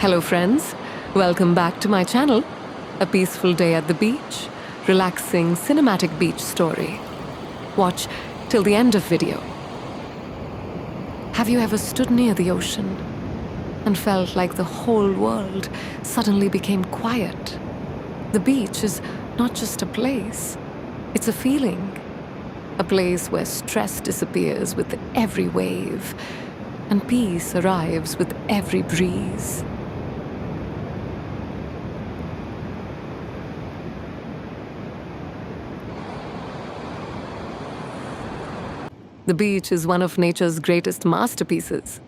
Hello friends, welcome back to my channel. A peaceful day at the beach, relaxing cinematic beach story. Watch till the end of video. Have you ever stood near the ocean and felt like the whole world suddenly became quiet? The beach is not just a place, it's a feeling. A place where stress disappears with every wave and peace arrives with every breeze. The beach is one of nature's greatest masterpieces.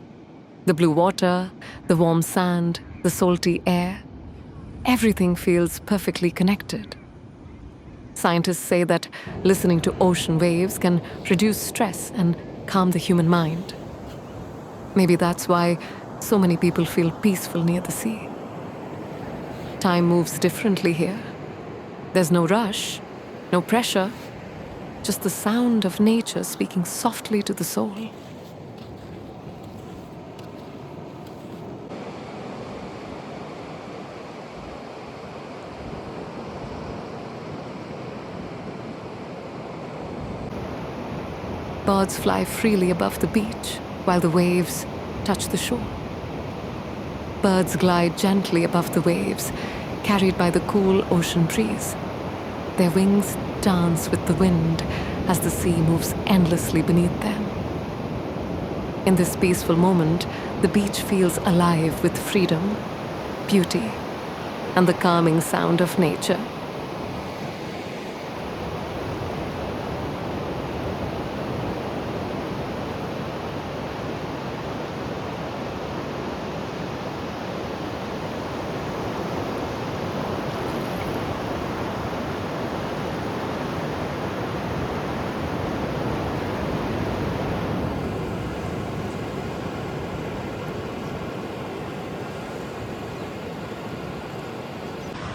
The blue water, the warm sand, the salty air, everything feels perfectly connected. Scientists say that listening to ocean waves can reduce stress and calm the human mind. Maybe that's why so many people feel peaceful near the sea. Time moves differently here. There's no rush, no pressure, just the sound of nature speaking softly to the soul. Birds fly freely above the beach while the waves touch the shore. Birds glide gently above the waves, carried by the cool ocean breeze. Their wings dance with the wind as the sea moves endlessly beneath them. In this peaceful moment, the beach feels alive with freedom, beauty, and the calming sound of nature.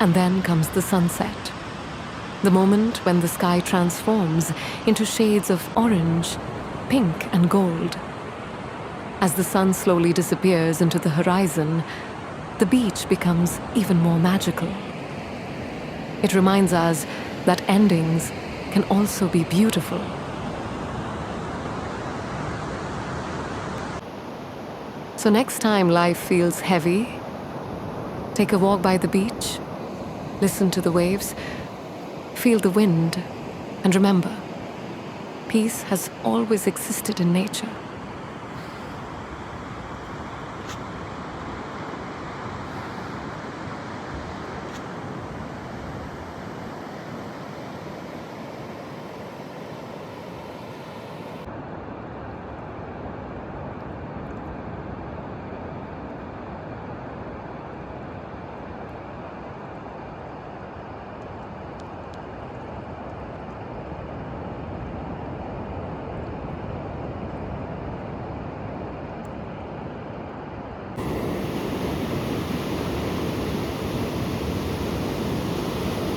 And then comes the sunset, the moment when the sky transforms into shades of orange, pink, and gold. As the sun slowly disappears into the horizon, the beach becomes even more magical. It reminds us that endings can also be beautiful. So next time life feels heavy, take a walk by the beach. Listen to the waves, feel the wind, and remember, peace has always existed in nature.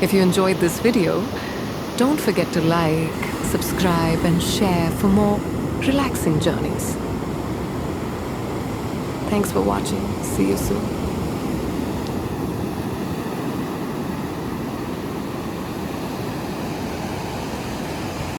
If you enjoyed this video, don't forget to like, subscribe, and share for more relaxing journeys. Thanks for watching. See you soon.